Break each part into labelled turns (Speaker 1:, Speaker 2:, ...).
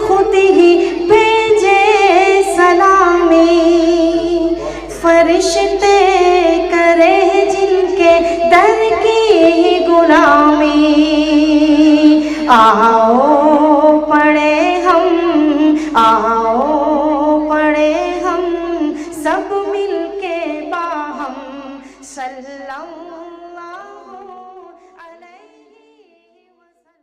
Speaker 1: खुद ही भेजे सलामी, फरिश्ते करे जिनके दर की गुलामी। आओ पढ़े हम, आओ पढ़े हम सब मिलके बाहम सल्लल्लाहु अलैहि वसल्लम।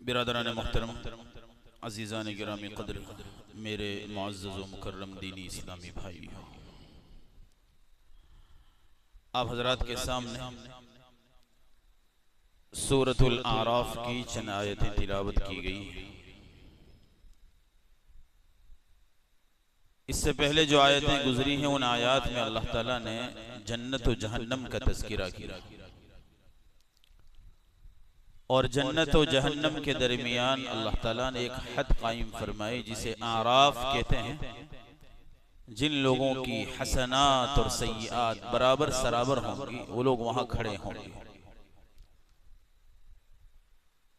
Speaker 2: बिरादरान मोहतरम, अजीज़ान गिरामी क़द्र, मेरे मुअज़्ज़ज़ व मुकर्रम दीनी इस्लामी भाई, आप हज़रात के सामने सूरतुल आराफ की चंद आयतें तिलावत की गई। इससे पहले जो आयतें गुजरी हैं उन आयात में अल्लाह ताला ने जन्नत और जहन्नम का तज़किरा किया और जन्नत और जहन्नम के दरमियान अल्लाह ताला ने एक हद कायम फरमाई जिसे आराफ कहते हैं। जिन लोगों की हसनात और सय्यात बराबर सराबर होंगी वो लोग वहां खड़े होंगे।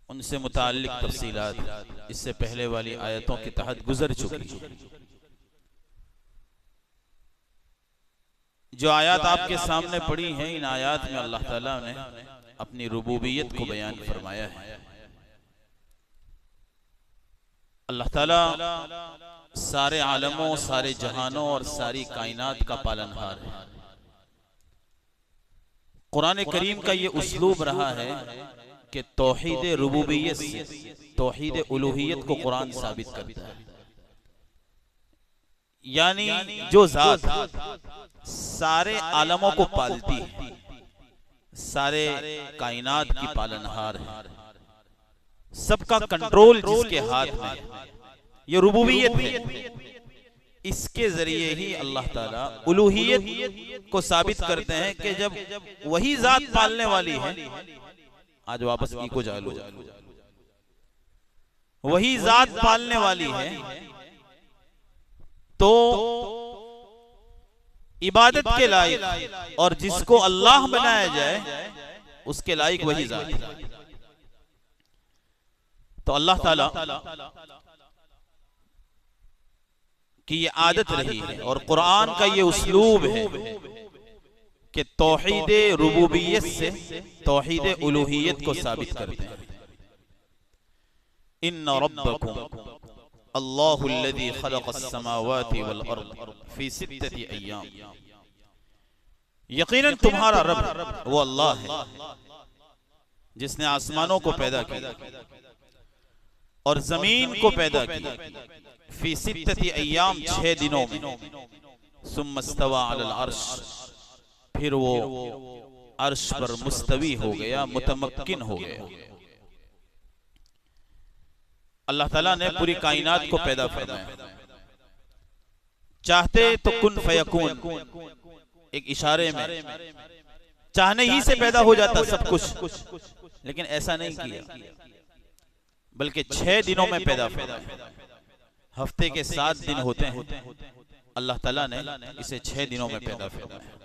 Speaker 2: उनसे मुताल्लिक तफसीलात इससे पहले वाली आयतों के तहत गुजर चुकी। जो आयत आपके सामने पड़ी हैं, इन आयत में अल्लाह ताला ने अपनी रुबूबियत को बयान फरमाया है। अल्लाह ताला सारे आलमों, सारे जहानों और सारी कायनात का पालनहार है। कुरान करीम का ये उस्लूब रहा है कि तौहीद रुबूबियत से तौहीद उलूहियत को कुरान साबित करता है। यानी जो ज़ात सारे आलमों को पालती है, सारे कायनात की पालनहार है, सबका कंट्रोल जिसके हाथ में, ये रुबूबियत है। इसके जरिए ही अल्लाह ताला उलूहियत को साबित करते हैं कि जब वही ज़ात पालने वाली है, आज वापस ई को जालो, वही ज़ात पालने वाली है तो इबादत के लायक और जिसको अल्लाह बनाया जाए उसके लायक वही ज़ात है। तो अल्लाह ताला की ये आदत रही है और कुरान का ये उस्लूब है कि तौहीद रुबूबियत से तौहीद उलूहियत को साबित करते हैं। इन्ना रब्बकुम अल्लाहुल्लज़ी खलक़स्समावाति वल अर्द फी 6 अय्याम, यकीनन तुम्हारा रब वो अल्लाह है जिसने आसमानों को पैदा किया और जमीन को पैदा किया। फी 6 अय्याम, 6 दिनों में। सुम्मा इस्तवा अलल अर्श, फिर वो अर्श पर मुस्तवी हो गया, मुतमक्किन हो गया। अल्लाह ताला ने पूरी कायनात को पैदा फरमाया। चाहते तो कुन फयकून, एक इशारे में, चाहने ही से पैदा हो जाता सब कुछ, लेकिन ऐसा नहीं किया, बल्कि 6 दिनों में पैदा फरमाया। हफ्ते के 7 दिन होते हैं, अल्लाह ताला ने इसे 6 दिनों में पैदा फरमाया।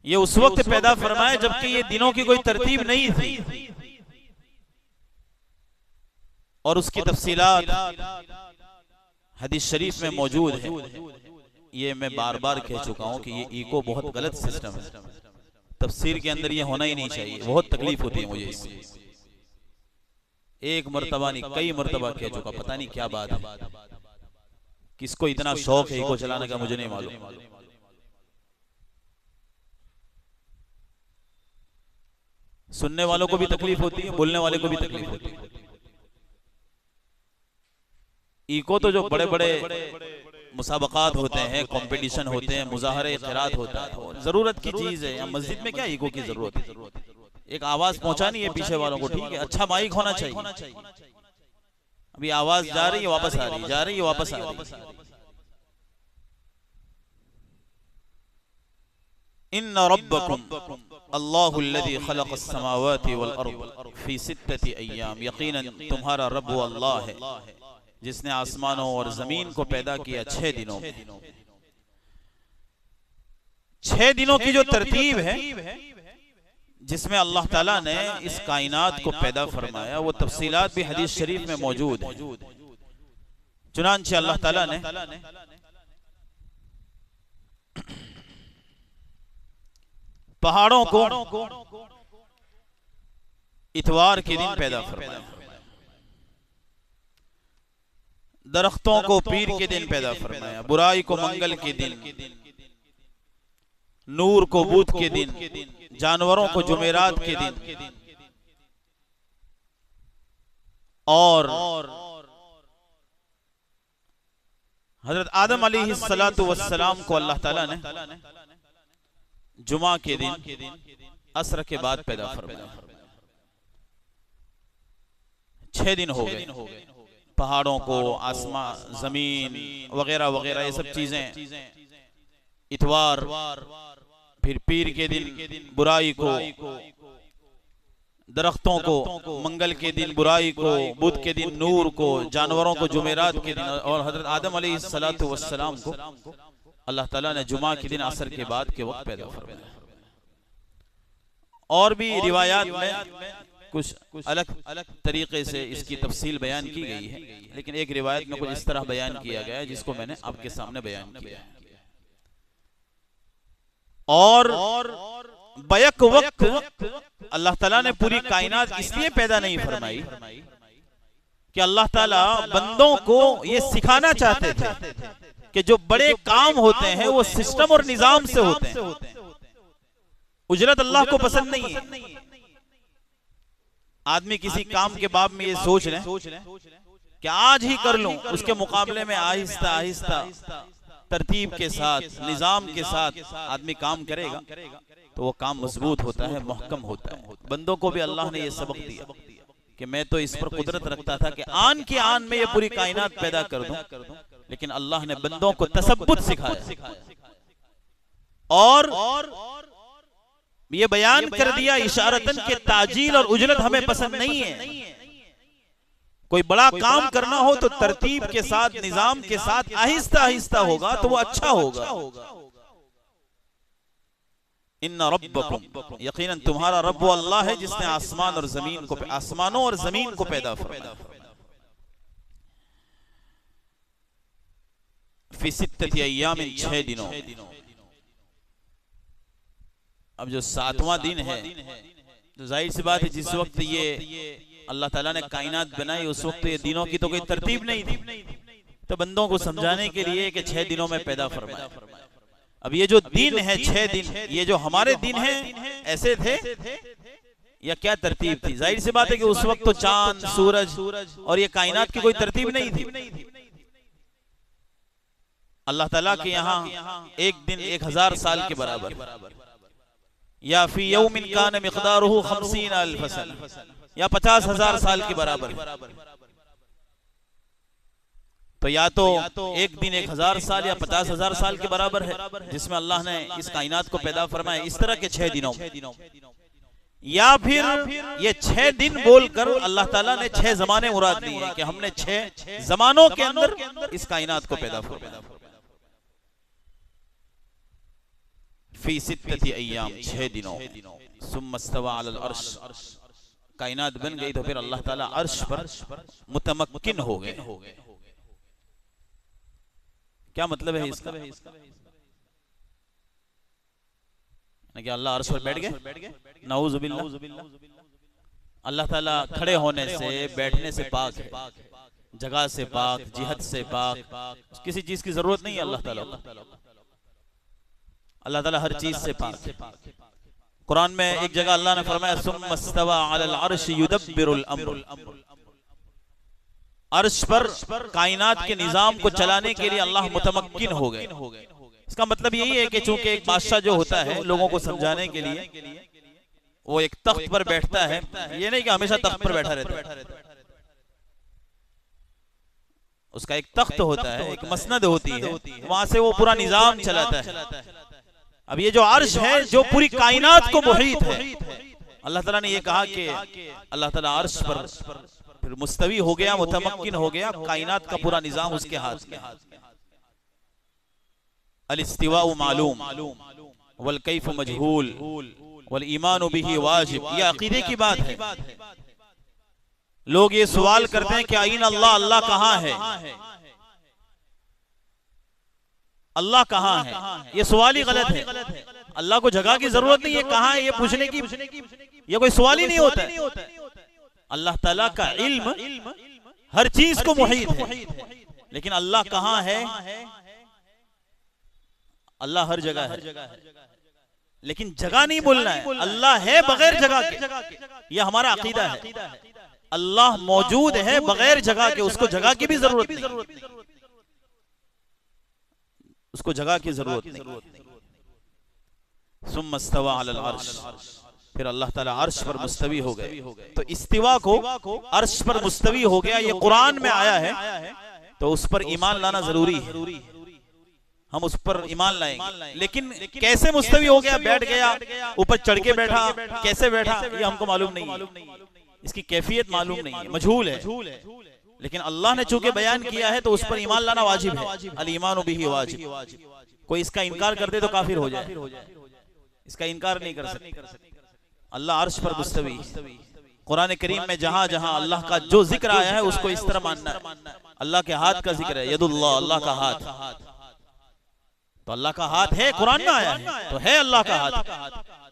Speaker 2: ये उस वक्त पैदा फरमाया जबकि ये दिनों की कोई तरतीब नहीं थी, और उसकी तफसीलात हदीस शरीफ में मौजूद है। ये मैं बार बार कह चुका हूं कि ये इको बहुत गलत सिस्टम है, तफसीर के अंदर ये होना ही नहीं चाहिए। बहुत तकलीफ होती है मुझे इससे, एक मर्तबा नहीं कई मर्तबा कह चुका, पता नहीं क्या बात है, किसको इतना शौक है इको चलाने का मुझे नहीं मालूम। सुनने वालों को भी तकलीफ होती है, बोलने वाले को भी तकलीफ होती है। इको तो जो बड़े बड़े मुसाबकात होते हैं, कंपटीशन होते हैं, मुजाहरे क़िरात होता है, जरूरत की चीज है। यहाँ मस्जिद में क्या इको की जरूरत है? एक आवाज पहुंचानी है पीछे वालों को, ठीक है, अच्छा माइक होना चाहिए। अभी आवाज जा रही है वापस आ रही है, जा रही है वापस आ रही है। इन्ना रब्बकुम अल्लाहुल्लज़ी खलक़स समावाति वल अर्द फी सित्तति अय्याम, यकीनन तुम्हारा रब वो अल्लाह है जिसने आसमानों और जमीन को पैदा किया 6 दिनों में। 6 दिनों की जो तरतीब है जिसमें अल्लाह ताला ने इस कायनात को पैदा फरमाया, वो तफसीलात भी हदीस शरीफ में मौजूद है। चुनांचे अल्लाह ताला ने पहाड़ों को इतवार के दिन पैदा फरमाया, दरख्तों को पीर के दिन पैदा फरमाया, बुराई को मंगल के दिन, नूर को बुध के दिन, जानवरों को जुमेरात के दिन, और हजरत आदम अलैहिस्सलातु वस्सलाम को अल्लाह ताला ने जुमा के दिन असर के बाद पैदा फरमाया। 6 दिन हो गए। पहाड़ों को, आसमान, जमीन वगैरह वगैरह ये सब चीजें, इतवार, फिर पीर के दिन बुराई को, दरख्तों को मंगल के दिन, बुराई को बुध के दिन, नूर को, जानवरों को जुमेरात के दिन, और हजरत आदम अलैहिस्सलातु वस्सलाम को अल्लाह ताला ने जुमा के दिन असर के बाद के वक्त पैदा फरमाया। और भी रिवायात में कुछ अलग तरीके से इसकी तफसील बयान की गई है, लेकिन एक रिवायत में कुछ इस तरह बयान किया गया है जिसको मैंने आपके सामने बयान किया है। और बैक वक्त अल्लाह ताला ने पूरी कायनात इसलिए पैदा नहीं फरमाई कि अल्लाह ताला बंदों को ये सिखाना चाहते थे कि जो बड़े काम होते हैं वो सिस्टम और निजाम से होते हैं। उजरत अल्लाह को पसंद नहीं है। आदमी किसी काम के बाब में ये सोच लें कि आज ही कर लूं, उसके मुकाबले में आहिस्ता आहिस्ता तरतीब के साथ, निजाम के साथ आदमी काम करेगा तो वो काम मजबूत होता है, मुहकम होता है। बंदों को भी अल्लाह ने ये सबक दिया कि मैं तो इस पर कुदरत रखता था कि आन के आन में ये पूरी कायनात पैदा कर दूं, लेकिन अल्लाह ने बंदों को तसब्बुत सिखाया और ये बयान कर दिया इशारतन के ताजील और उजरत हमें पसंद नहीं है। कोई बड़ा काम करना हो तो तरतीब के साथ, निजाम के साथ, आहिस्ता आहिस्ता होगा तो वो अच्छा होगा। इन्ना रब्बकुम, यकीनन तुम्हारा रब वो अल्लाह है जिसने आसमान और जमीन को, आसमानों और जमीन को पैदा फरमाया। फी सित्तति अय्यामिन, 6 दिनों। अब जो 7वां दिन है तो जाहिर सी बात है जिस वक्त ये अल्लाह ताला ने कायनात बनाई उस वक्त ये दिनों की तो कोई तरतीब नहीं थी, तो बंदों को समझाने के लिए कि 6 दिनों में पैदा फरमाया। अब ये जो दिन है 6 दिन, ये जो हमारे दिन है ऐसे थे या क्या तरतीब थी? जाहिर सी बात है कि उस वक्त तो चांद, सूरज और ये कायनात की कोई तरतीब नहीं थी। अल्लाह ताला के यहाँ एक दिन 1000 साल के बराबर, या फी यौमिन कान मिक़दारुहु 50 अल्फ सना, या 50,000 साल के बराबर। तो या तो एक दिन 1000 साल या 50,000 साल के बराबर है जिसमें अल्लाह ने इस कायनात को पैदा फरमाया, इस तरह के 6 दिनों में, या फिर ये 6 दिन बोलकर अल्लाह ताला ने 6 जमाने मुराद लिए हैं कि हमने 6 जमानों के अंदर इस कायनात को पैदा फरमाया। फी सित्तति अय्याम, 6 दिनों, सुम्मा इस्तवा अलल अर्श, कायनात बन गई तो फिर अल्लाह ताला अर्श पर मुतमक्किन हो गए। क्या मतलब है इसका? कि अल्लाह अर्श पर बैठ गए? नाउज़ुबिल्लाह। अल्लाह ताला खड़े होने से, बैठने से पाक है, जगह से पाक, जिहत से पाक, किसी चीज की जरूरत नहीं है अल्लाह ताला। अल्लाह ताला हर चीज से पाक है। कुरान में एक जगह अल्लाह ने फरमाया सुम्मा इस्तवा अलल अर्श युदब्बिरुल अम्र, अर्श पर कायनात के निजाम को चलाने के लिए अल्लाह मुतमक्किन हो गए। इसका मतलब यही है कि चूंकि एक बादशाह जो होता है लोगों को समझाने के लिए वो एक तख्त पर बैठता है, ये नहीं कि हमेशा तख्त पर बैठा रहता है, उसका एक तख्त होता है, एक मसनद होती है, वहां से वो पूरा निजाम चलाता है। अब ये जो अर्श है जो पूरी कायनात को मुहीत है, अल्लाह ताला ने ये कहा कि अल्लाह ताला अर्श पर फिर मुस्तवी हो गया, मुतमक्किन हो गया, कायनात का पूरा निजाम उसके हाथ में। अल इस्तिवाउ मालूम वल कैफ मजहूल वल ईमानु बिही वाजिब, ये अकीदे की बात है। लोग ये सवाल करते हैं कि आइन अल्लाह, अल्लाह कहाँ है, अल्लाह कहाँ है? ये सवाल ही गलत है। अल्लाह को जगह की जरूरत नहीं है, कहाँ है ये पूछने की ये कोई सवाल ही नहीं होता है। अल्लाह ताला का इल्म हर चीज को मुहीत है, लेकिन अल्लाह कहाँ है? अल्लाह हर जगह है, लेकिन जगह नहीं बोलना है। अल्लाह है बगैर जगह के, यह हमारा अकीदा है। अल्लाह मौजूद है बगैर जगह के, उसको जगह की भी जरूरत नहीं, उसको जगह की जरूरत नहीं। सुम्मा इस्तवा अलल अर्श, फिर अल्लाह ताला अर्श पर मुस्तवी हो गए। तो इस्तिवा को अर्श पर मुस्तवी हो गया, ये कुरान में आया है, तो उस पर ईमान लाना जरूरी है। हम उस पर ईमान लाएंगे, लेकिन कैसे मुस्तवी हो गया, बैठ गया, ऊपर चढ़ के बैठा, कैसे बैठा, ये हमको मालूम नहीं है, इसकी कैफियत मालूम नहीं है, मजहूल है। लेकिन अल्लाह ने चूंकि बयान किया है तो उस पर ईमान लाना वाजिब है। अल ईमानु बिही वाजिब। कोई इसका इनकार कर दे तो काफिर हो जाए, इसका इनकार नहीं कर सकते। अल्लाह अर्श पर मुस्तवी, कुरान करीम में जहां जहां अल्लाह का जो जिक्र आया है उसको इस तरह मानना है। अल्लाह के हाथ का जिक्र है, यदुल्लाह, अल्लाह का हाथ, तो अल्लाह का हाथ है, कुरान में आया है तो है अल्लाह का हाथ,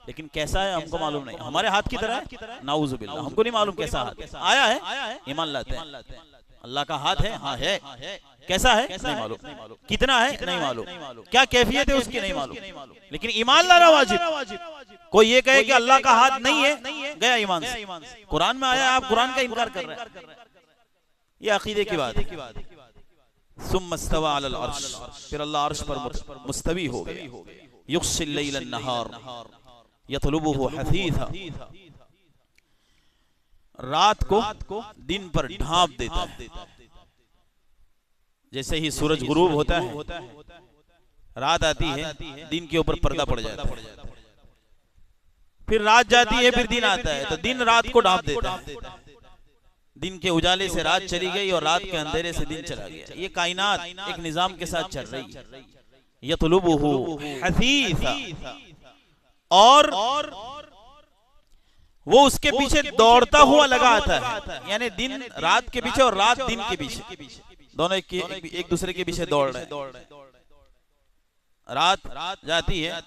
Speaker 2: लेकिन कैसा है हमको मालूम नहीं। हमारे हाथ की तरह है, नाउजुबिल्लाह, हमको नहीं मालूम कैसा हाथ। आया है, ईमान लाते हैं अल्लाह का हाथ है, हाँ है, कैसा है नहीं मालूम, कितना है नहीं मालूम, क्या कैफियत है उसकी नहीं मालूम, लेकिन ईमान लाना वाजिब। कोई ये कहे कि अल्लाह का हाथ नहीं है, गया ईमान से। कुरान में आया, आप कुरान का इनकार कर रहे हैं, ये अकीदे की बात है। सुम्मा इस्तवा अलल अर्श, फिर अल्लाह अर्श पर मुस्तवी हो गए। युग़शिल लैल अन्नहार यतलुबुहु हसीसा, रात को दिन पर ढांप देता है। जैसे ही सूरज गुरूब होता है, रात आती है, दिन के ऊपर पर्दा पड़ जाता है, फिर रात जाती है, फिर दिन आता है, तो दिन रात को ढांप देता है। दिन के उजाले से रात चली गई और रात के अंधेरे से दिन चला गया। ये कायनात एक निजाम के साथ चल रही है। यतलुबुहु हसीसा, और वो उसके पीछे दौड़ता हुआ लगा आता है, यानी दिन रात के पीछे और रात दिन के पीछे, दोनों एक दूसरे के पीछे दौड़ रहे हैं। रात जाती है,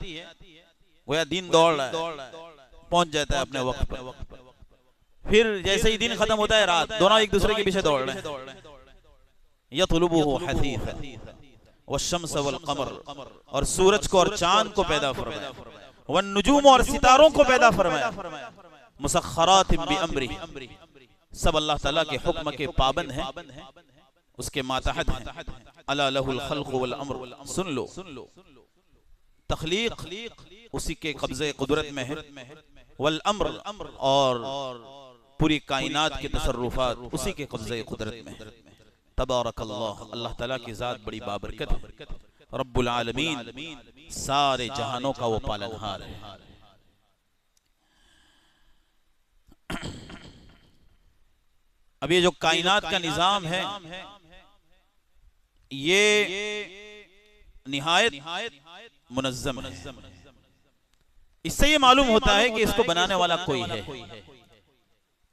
Speaker 2: गोया दिन दौड़ रहा है, पहुंच जाता है अपने वक्त पर। फिर जैसे ही दिन खत्म होता है, रात, दोनों एक दूसरे के पीछे दौड़ रहे हैं। यतलुबुहु हसीसा वश्शम्स वल कमर, और सूरज को और चांद को पैदा फरमाया, वन्नुजूम, और सितारों को पैदा फरमाया, मुसख्खरातिन बिअम्री, सब अल्लाह ताला के हुक्म के पाबंद हैं, उसके मातहत हैं। अला लहुल खल्क़ वल अम्र, सुन लो, तख्लीक उसी के कब्जे कुदरत में है, वल अम्र, और पूरी कायनात के तसर्रुफात उसी के कब्जे कुदरत में है। तबारकल्लाह, अल्लाह ताला की ज़ात बड़ी बाबरकत है, रब्बुल आलमीन, सारे जहानों का वो पालनहार है। अब ये जो कायनात का निजाम है ये निहायत मुनज़्ज़म है। इससे ये मालूम होता है कि इसको बनाने वाला कोई है।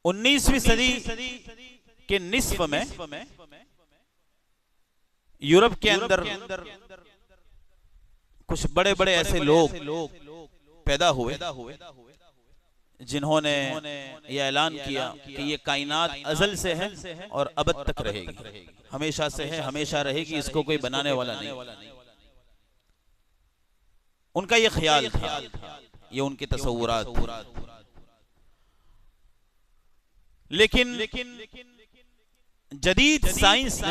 Speaker 2: 19वीं सदी के निस्फ में यूरोप के अंदर कुछ बड़े बड़े ऐसे लोग पैदा हुए जिन्होंने ये ऐलान किया कि ये कायनात अज़ल से है और अबद तक रहेगी, हमेशा से है, हमेशा रहेगी, इसको कोई बनाने वाला नहीं। उनका ये ख्याल था, ये उनके तसव्वुरात थे। लेकिन जदीद साइंस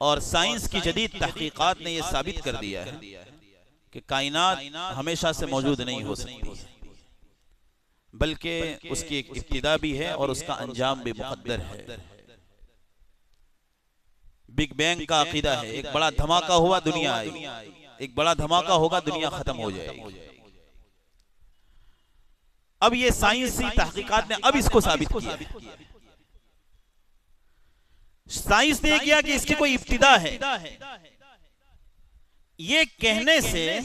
Speaker 2: और साइंस की जदीद तहकीकात ने यह साबित कर दिया है कि कायनात हमेशा से मौजूद नहीं हो सकती, बल्कि उसकी एक इब्तिदा भी है और उसका अंजाम भी मुक़द्दर है। बिग बैंग का अकीदा है, एक बड़ा धमाका हुआ, दुनिया आई, एक बड़ा धमाका होगा, दुनिया खत्म हो जाएगी। अब ये साइंसी तहकीकात ने अब इसको साबित किया। साइंस ने किया कि इसकी कोई इब्तिदा है। ये कहने से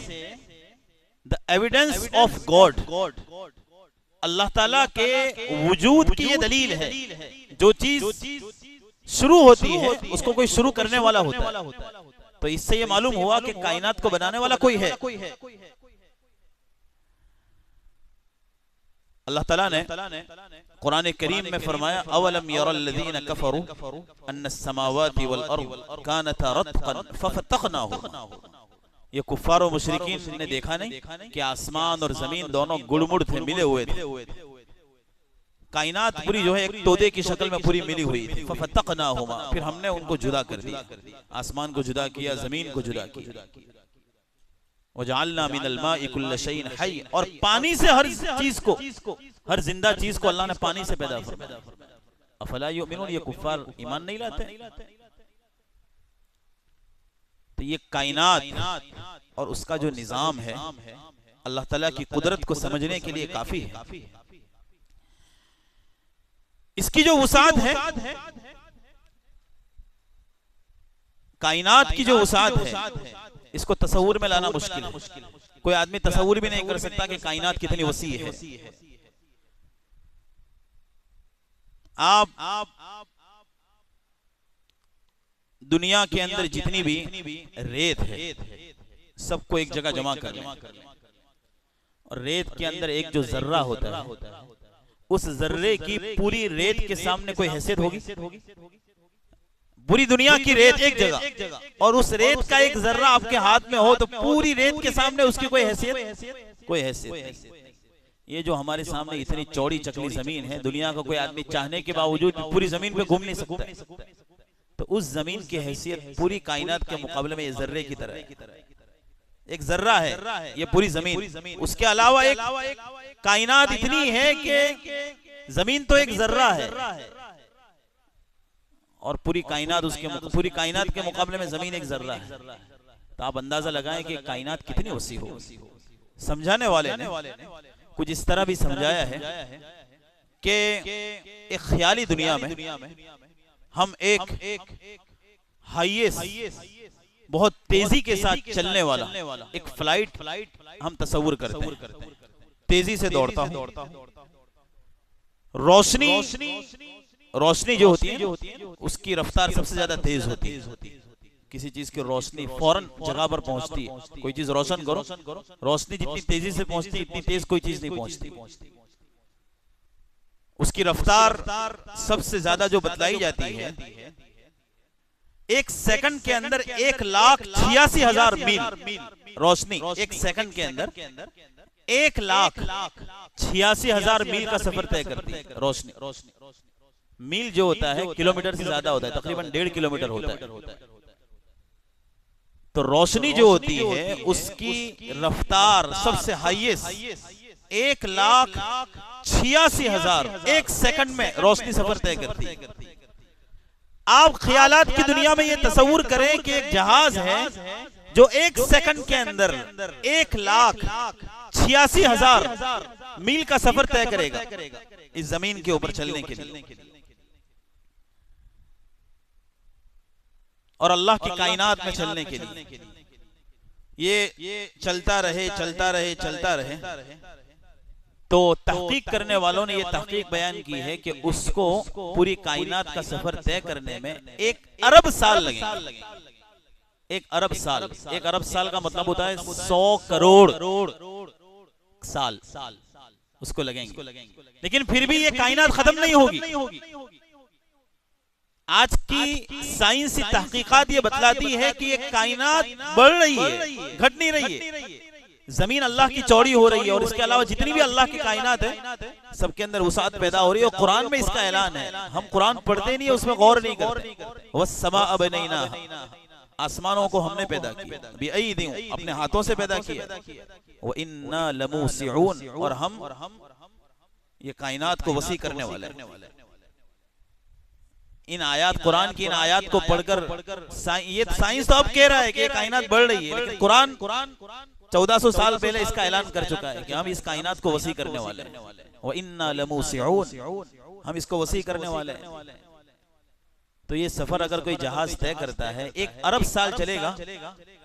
Speaker 2: द एविडेंस ऑफ गॉड, अल्लाह ताला के वजूद की ये दलील है। जो चीज शुरू होती है उसको कोई शुरू करने वाला होता है। तो इससे ये मालूम हुआ कि कायनात को बनाने वाला कोई है। अल्लाह ताला ने कुरान करीम में फरमाया, अवलम यरल्लज़ीना कफरू अन्नस्समावाति वल अर्द कानता रत्क़न फफतक़नाहुमा। ये कुफ्फार और मुशरिकीन ने देखा नहीं कि आसमान और जमीन दोनों गुड़मुड़ थे, मिले हुए थे। कायनात पूरी जो है एक तोते की शक्ल में पूरी मिली हुई थी। फफतक़नाहुमा, फिर हमने उनको जुदा कर दिया, आसमान को जुदा किया, जमीन को जुदा किया। वजअलना मिनल माइ कुल्ल शैइन हय्य, और पानी से हर चीज को, हर जिंदा चीज को अल्लाह ने पानी से पैदा फरमाया। अफला युमिनून, ये कुफ्फार ईमान नहीं लाते। तो ये कायनात और उसका जो निजाम है अल्लाह ताला की कुदरत को समझने के लिए काफी है। इसकी जो वसात है, कायनात की जो वसात है, इसको तसव्वुर में लाना मुश्किल है। कोई आदमी तसव्वुर भी नहीं कर सकता कि कायनात कितनी वसी है। आप दुनिया के अंदर जितनी भी रेत है सबको एक जगह जमा कर लें, और रेत के अंदर एक जो जर्रा होता है, उस जर्रे की पूरी रेत के सामने कोई हैसियत होगी? पूरी दुनिया की रेत एक जगह, और उस रेत का एक जर्रा आपके हाथ में हो तो पूरी रेत के सामने उसकी कोई हैसियत? कोई हैसियत नहीं। ये जो हमारे सामने इतनी चौड़ी चकली जमीन है, दुनिया का कोई आदमी चाहने के बावजूद पूरी जमीन पे घूम नहीं सकता। तो उस जमीन की हैसियत पूरी कायनात के मुकाबले में ये जर्रे की तरह है। एक जर्रा है ये पूरी जमीन। उसके अलावा एक कायनात इतनी है कि जमीन तो एक जर्रा है और पूरी कायनात के मुकाबले में जमीन एक जर्रा है। तो आप अंदाजा लगाएं कि कायनात कितनी वसी हो। समझाने वाले ने कुछ इस तरह भी समझाया है कि एक ख्याली दुनिया में हम एक हाईएस्ट, बहुत तेजी के साथ चलने वाला एक फ्लाइट हम तस्वुर करते हैं। तेजी से दौड़ता हूं, रोशनी जो होती है उसकी रफ्तार सबसे ज्यादा तेज होती है। किसी चीज की रोशनी फौरन जगह पर पहुंचती है। कोई चीज रोशन करो, रोशनी जितनी तेजी से पहुंचती है इतनी तेज कोई चीज नहीं पहुंचती। उसकी रफ्तार सबसे ज्यादा जो बतलाई जाती है, एक सेकंड के अंदर 1,86,000 मील रोशनी, एक सेकंड के अंदर 1,86,000 मील का सफर तय करती है रोशनी। मील जो होता है किलोमीटर से ज्यादा होता है, तकरीबन 1.5 किलोमीटर होता है। तो रोशनी जो होती है उसकी रफ्तार सबसे हाईएस्ट 1,86,000 एक सेकंड में रोशनी सफर तय करती है। आप ख्यालात की दुनिया में ये तस्वुर करें कि एक जहाज है जो 1 सेकंड के अंदर 1,86,000 मील का सफर तय करेगा इस जमीन के ऊपर चलने के लिए, और अल्लाह की कायनात में चलने के लिए। ये चलता रहे चलता रहे चलता रहे, तो तहकीक करने वालों ने ये तहकीक बयान की है कि उसको पूरी कायनात का सफर तय करने में 1 अरब साल लगेंगे। 1 अरब साल, 1 अरब साल का मतलब होता है 100 करोड़ साल उसको लगेंगे। लेकिन फिर भी ये कायनात खत्म नहीं होगी। आज की साइंसी तहकीकात ये बतलाती है कि ये कायनात बढ़ रही है, घट नहीं रही है। जमीन अल्लाह की चौड़ी हो रही है, और इसके अलावा जितनी भी अल्लाह की कायनात है सबके अंदर वसाअत पैदा हो रही है। और कुरान में इसका ऐलान है, हम कुरान पढ़ते नहीं है, उसमें गौर नहीं करते। वस्समा बनैना, आसमानों को हमने पैदा किया, बिअयदिन, अपने हाथों से पैदा किया, व इन्ना लमूसिऊन, और हम ये कायनात को वसी करने वाले हैं। इन आयात, कुरान की इन आयात को पढ़कर ये साइंस तो अब कह रहा है कि कायनात बढ़ रही है, लेकिन कुरान 1400 साल पहले इसका ऐलान कर चुका है कि हम इस कायनात को वसी करने वाले हैं। व इन्ना लमूसिऊन, हम इसको वसी करने वाले हैं। तो ये सफर अगर कोई जहाज तय करता है 1 अरब साल चलेगा,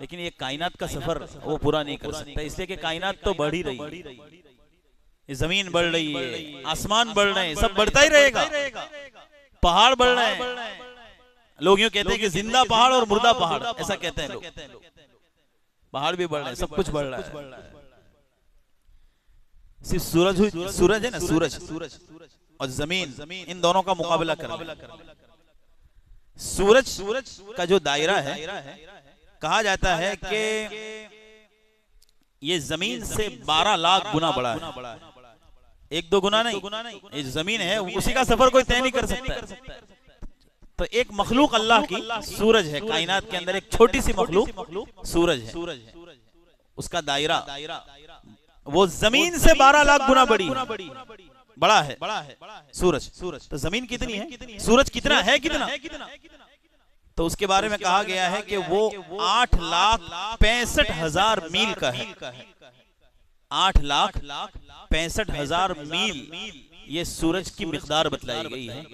Speaker 2: लेकिन ये कायनात का सफर वो पूरा नहीं कर सकता, इसलिए कि कायनात तो बढ़ ही रही है। जमीन बढ़ रही है, आसमान बढ़ रहे हैं, सब बढ़ता ही रहेगा। पहाड़ बढ़ रहे हैं, लोग यूं कहते हैं कि जिंदा पहाड़ और मुर्दा पहाड़, ऐसा कहते हैं लोग। पहाड़ भी बढ़ रहे हैं, सब कुछ बढ़ रहा है। सिर्फ सूरज है ना, सूरज और जमीन, इन दोनों का मुकाबला करना। सूरज का जो दायरा है, कहा जाता है कि ये जमीन से 12 लाख गुना बड़ा है। 1-2 गुना नहीं, ये जमीन है उसी का सफर कोई तय नहीं कर सकता। तो एक मखलूक अल्लाह की सूरज है, कायनात के अंदर एक छोटी सी मखलूक सूरज है, उसका दायरा वो जमीन से 12 लाख गुना बड़ा है सूरज। तो जमीन कितनी है, सूरज कितना है, कितना? तो उसके बारे में कहा गया है कि वो 8,65,000 मील का है। 8,65,000 मील ये सूरज की मिकदार बतलाई गई है।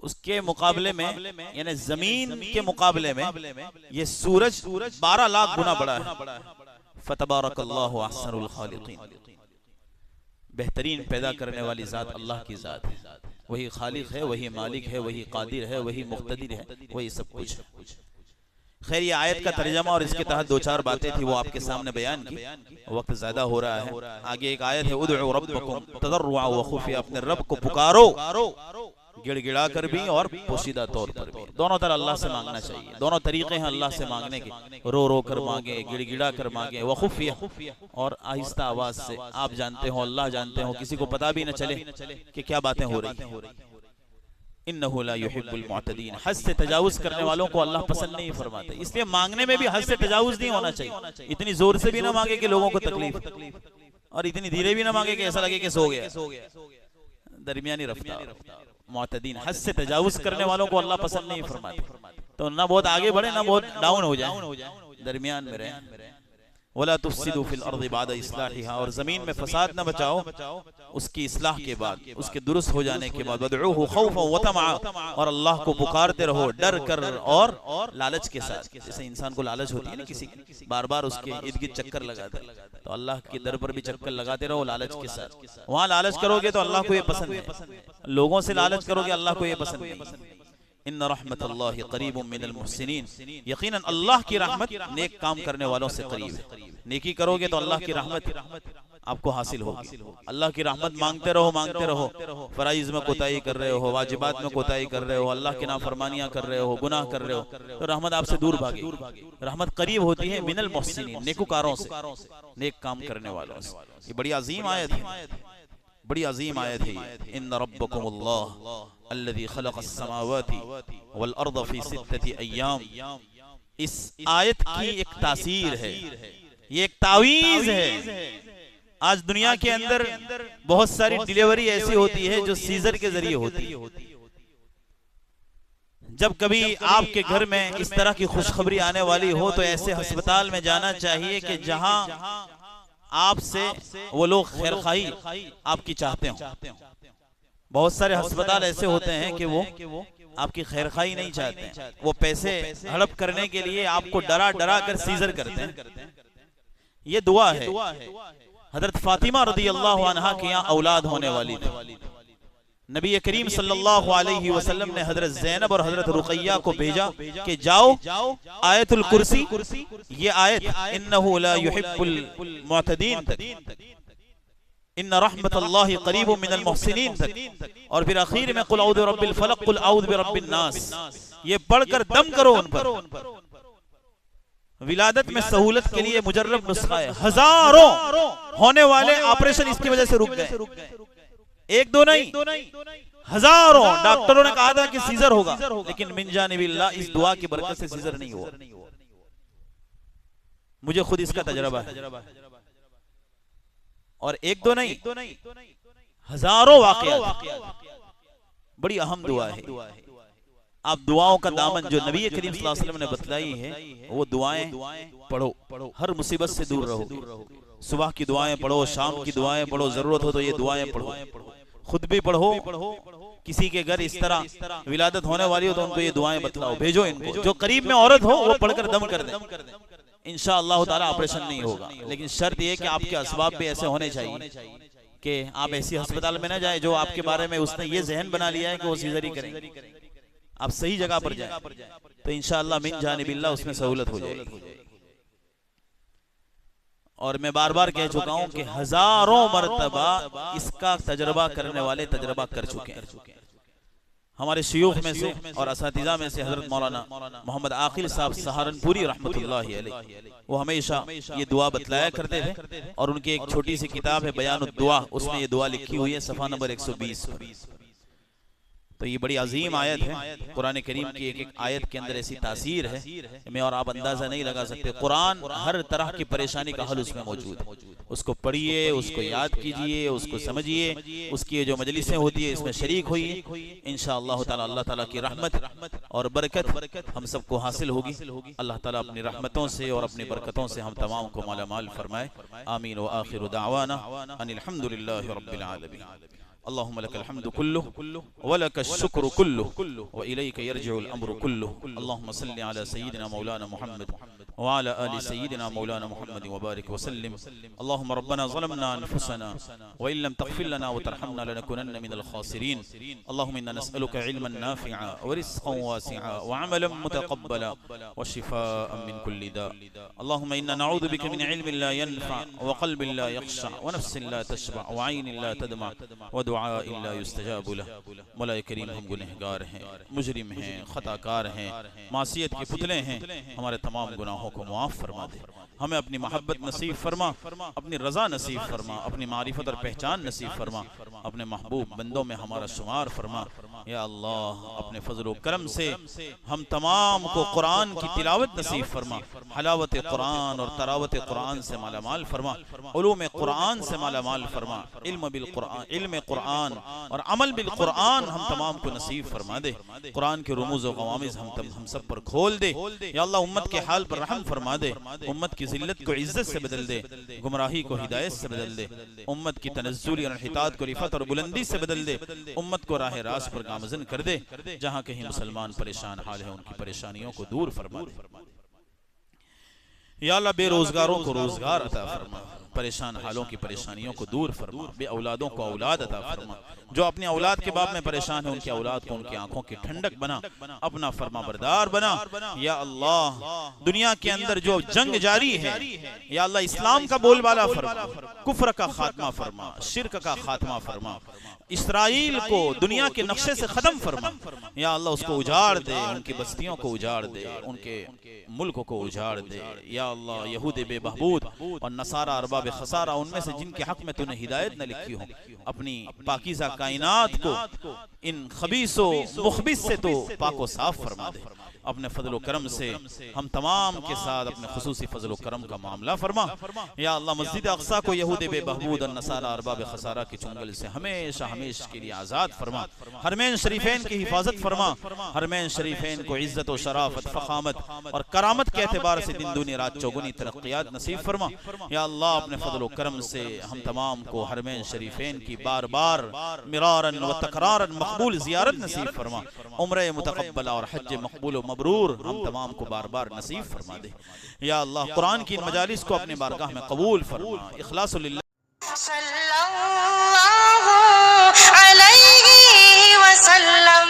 Speaker 2: उसके मुकाबले में, यानी जमीन के मुकाबले में ये सूरज 12 लाख गुना बड़ा है। फतबारकल्लाहु अहसनुल खालिकीन, बेहतरीन पैदा करने वाली जात अल्लाह की जात है। वही खालिक है, वही मालिक है, वही कादिर है, वही मुख्तदिर है, वही सब कुछ है। खैर, ये आयत का तर्जमा और इसके तहत 2-4 बातें थी, वो आपके सामने बयान की। वक्त ज्यादा हो रहा है। आगे एक आयत है, उदउ रब्बकुम तदर्रुअ व खुफिया, अपने रब को पुकारो गिड़गिड़ा कर भी और पोशीदा तौर पर भी। दोनों तरह अल्लाह से मांगना चाहिए। दोनों तरीके हैं अल्लाह से मांगने के, रो रो कर मांगे, गिड़गिड़ा कर मांगे, व खुफिया, और आहिस्ता आवाज से। आप जानते हो, अल्लाह जानते हो, किसी को पता भी न चले कि क्या बातें हो रही हैं। इन्नहु ला युहिब्बुल मुअतदीन, हद से तजावुज करने वालों को अल्लाह पसंद नहीं फरमाते। इसलिए मांगने में भी हद से तजावुज नहीं होना चाहिए। इतनी जोर से भी ना मांगे कि लोगों को तकलीफ, और इतनी धीरे भी ना मांगे कि ऐसा लगे कि सो गया। दरमियानी रफ्तार, मुअतदीन, हद से तजावुज करने वालों को अल्लाह पसंद नहीं फरमाते। तो ना बहुत आगे बढ़े ना बहुत डाउन हो जाए, दरमियान में रहे। वला तुफसिदू फिल अर्दि बाद इस्लाहिहा, और जमीन में फसाद न बचाओ उसकी इस्लाह के बाद, उसके दुरुस्त हो जाने के बाद। वदऊहु खौफन व तमआ, और अल्लाह को पुकारते रहो डर कर और लालच के साथ। जैसे इंसान को लालच होती है ना, किसी बार बार उसके इर्द गिर्द चक्कर लगाते, तो अल्लाह के दर पर भी चक्कर लगाते रहो लालच के साथ। वहां लालच करोगे तो अल्लाह को ये पसंद है, लोगों से लालच करोगे अल्लाह को ये पसंद नहीं। इन्न रहमतल्लाहि करीबुम मिनल मुहसिनीन, यकीनन अल्लाह की रहमत नेक काम करने वालों से करीब है। नेकी करोगे तो अल्लाह की रहमत आपको हासिल होगी। अल्लाह की रहमत मांगते रहो। फराइज में कोताही कर रहे हो, वाजिबात में कोताही कर रहे हो, अल्लाह की नाफरमानियां कर रहे हो, गुनाह कर रहे हो, तो रहमत आपसे दूर भागेगी। रहमत करीब होती है मिनल मुहसिनीन, नेकुकारों से, नेक काम करने वालों से। ये बड़ी अजीम आयत है, बड़ी अजीम आयत है। इन्न रब्बकुमुल्लाह अल्लज़ी खलक़स समावाति वल अर्द फी सित्तति अय्याम। इस आयत की एक तासीर है, ये एक तावीज है। आज दुनिया के अंदर बहुत सारी डिलीवरी ऐसी होती है जो सीजर के जरिए होती है। जब कभी आपके घर में इस तरह की खुशखबरी आने वाली हो तो ऐसे अस्पताल में जाना चाहिए कि जहां आपसे वो लोग खैरखाई आपकी चाहते हो। बहुत सारे अस्पताल ऐसे होते हैं कि वो आपकी खैरखाई नहीं चाहते हैं, वो पैसे हड़प करने के लिए आपको डरा डरा कर सीजर करते हैं। ये दुआ है। हजरत फातिमा रज़ियल्लाहु अन्हा के यहाँ औलाद होने वाली थी। नबी करीम सल्लल्लाहु अलैहि वसल्लम ने हजरत ज़ैनब और हजरत रुक़ैया को भेजा कि जाओ आयतुल कुर्सी, ये आयत इन्नहु ला युहिब्बुल मुअतदीन तक, इन्न रहमतल्लाहि क़रीबुम मिनल मुहसिनीन तक, और फिर आखिर में कुल औज़ु बिरब्बिल फलक कुल औज़ु बिरब्बिन नास, ये पढ़कर दम करो उन पर। विलादत में सहूलत के लिए मुजर्रब नुस्खा है। हजारों होने वाले ऑपरेशन इसकी वजह से रुक गए, एक दो नहीं, हजारों। डॉक्टरों ने कहा था कि सीजर होगा, लेकिन मिन जानिबिल्लाह इस दुआ की बरकत से सीजर नहीं हुआ। मुझे खुद इसका तजर्बा है। और एक दो नहीं, हजारों वाकया। बड़ी अहम दुआ है। आप दुआओं का दामन जो नबी करीम सल्लल्लाहु अलैहि वसल्लम ने बतलाई है, वो दुआएं पढ़ो, हर मुसीबत से दूर रहो। सुबह की दुआएं पढ़ो, शाम की दुआएं पढ़ो, जरूरत हो तो ये दुआएं पढ़ो, खुद भी पढ़ो। किसी के घर इस तरह विलादत होने वाली हो तो उनको ये दुआएं बतलाओ, भेजो इनको। जो करीब में औरत हो वो पढ़कर दम कर दे, इंशाअल्लाह ताला ऑपरेशन नहीं होगा। लेकिन शर्त यह कि आपके असबाब भी ऐसे होने चाहिए कि आप ऐसी अस्पताल में न जाए जो आपके बारे में उसने ये जहन बना लिया है कि वो सीजर ही करेंगे। आप सही जगह पर जाए तो इंशाअल्लाह मिन जानिबिल्लाह उसमें सहूलत हो जाएगी। और मैं बार बार कह चुका हूं कि हजारों मर्तबा इसका तजर्बा करने वाले तजर्बा कर चुके हैं। हमारे शयूख में से और असातिज़ा में से हजरत मौलाना मोहम्मद आकिल साहब सहारनपुरी रहमतुल्लाहि अलैह, वो हमेशा ये दुआ बतलाया करते थे। और उनकी एक छोटी सी किताब है बयानुद दुआ, उसमें ये दुआ लिखी हुई है सफ़ा नंबर 120 पर। तो ये बड़ी अजीम आयत है। कुरान करीम की एक एक आयत के अंदर ऐसी तासीर है मैं और आप अंदाजा नहीं लगा सकते। कुरान हर तरह की परेशानी का हल उसमें मौजूद है। उसको पढ़िए, उसको याद कीजिए, उसको समझिए, उसकी जो मजलिसें होती है इसमें शरीक होइए। इंशाअल्लाह ताला अल्लाह ताला की रहमत और बरकत हम सबको हासिल होगी। अल्लाह ताला अपनी रहमतों से और अपनी बरकतों से हम तमाम को मालामाल फरमाए। आमीन व आखिरु दावाना अनिल हम्दुलिल्लाहि रब्बिल आलमीन। अल्लाहुम्मा लकल हम्दु कुल्लुहु व लकश शुक्रु कुल्लुहु व इलैका यरजिउल अम्रु कुल्लुहु। अल्लाहुम्मा सल्लि अला सय्यिदिना मौलाना मुहम्मद व अला आलि सय्यिदिना मौलाना मुहम्मद व बारिक व सल्लिम। अल्लाहुम्मा रब्बना ज़लमना अनफुसना व इन लम तग़फिर लना व तरहमना लनकुनन्ना मिनल खासिरीन। अल्लाहुम्मा इन्ना नस्अलुका इल्मन नाफ़िअ व रिज़्क़न वासिअ व अमलन मुतक़ब्बला व शिफ़ाअन मिन कुल्लि दा। अल्लाहुम्मा इन्ना नऊज़ु बिका मिन इल्मिन ला यनफ़अ व क़ल्बिन ला यख़शअ व नफ़्सिन ला तशबअ व ऐनिन ला तदमअ व मौला करीम हम गुनहगार हैं, मुजरिम हैं, खताकार हैं, मासियत के पुतले हैं। हमारे तमाम गुनाहों को मुआफ़ फरमा दे, हमें अपनी मोहब्बत नसीब फरमा, अपनी रज़ा नसीब फरमा, अपनी मारिफत और पहचान नसीब फरमा, अपने महबूब बंदों में हमारा शुमार फरमा। या अल्लाह अपने फजल व करम से हम तमाम को कुरान की तिलावत नसीब फरमा, हलावत कुरान और तरावत कुरान से मालामाल फरमा, उलूम कुरान से मालामाल फरमा, इल्म बिल कुरान, इल्म कुरान और अमल बिल कुरान हम तमाम को नसीब फरमा दे। कुरान के रुमूज़ व क़वामिज़ हम सब पर खोल दे। या अल्लाह उम्मत के हाल पर रहम फरमा दे, उम्मत की जिल्लत को इज्जत से बदल दे, गुमराही को हिदायत से बदल दे, उम्मत की तनज़्ज़ुल और हितात को रिफ़त और बुलंदी से बदल दे, उम्मत को राह रास्त पर गामज़न कर दे। जहाँ कहीं मुसलमान परेशान हाल है उनकी परेशानियों को दूर फरमा दे। या अल्लाह बेरोजगारों को रोजगार अता फरमा, परेशान हालों की परेशानियों को दूर फरमा, बे औलादों को औलाद अता फरमा। जो अपनी औलाद के बाप में परेशान है उनकी औलाद को उनकी आंखों की ठंडक बना, अपना फरमा बरदार बना। या अल्लाह दुनिया के अंदर जो जंग जारी है, या अल्लाह इस्लाम का बोलबाला फरमा, कुफ्र का खात्मा फरमा, शिर्क का खात्मा फरमा, इसराइल को दुनिया के नक्शे से खत्म फरमा। या अल्लाह उसको उजाड़ दे, उनकी बस्तियों को उजाड़ दे, उनके मुल्क को उजाड़ दे। या अल्लाह यहूदी बेबहबूद और नसारा अरबाब खसारा उनमें से जिनके हक में तूने हिदायत न लिखी हो, अपनी पाकीज़ा कायनात को इन खबीसो मुखबिस से तो पाको साफ फरमा दे। अपने फजल व करम से हम तमाम के साथ अपने खुसूसी फजल व करम का मामला फरमा। या अल्लाह मस्जिद अक्सा को यहूद बेबहबूद और नसारा अरबाब खसारा के चुंगल से हमेशा हमेशा के लिए आज़ाद फरमा। हरमैन शरीफैन की हिफाजत फरमा। हरमैन शरीफैन को इज्जत व शराफत, फ़खामत और करामत के एतबार से दिन दुनी रात चौगुनी तरक्यात नसीब फरमा। या अल्लाह अपने फजल व करम से हम तमाम को हरमैन शरीफैन की बार बार मिरारन व तकरारन मकबूल ज़ियारत नसीब फरमा। उम्रे मुतक़ब्बला और हज मकबूल व मबरूर हम तमाम को बार बार नसीब फरमा दे। या अल्लाह कुरान की मजालिस को अपने बारगाह में कबूल फरमा। इखलासु लिल्लाह
Speaker 1: सल्लल्लाहु अलैहि वसल्लम।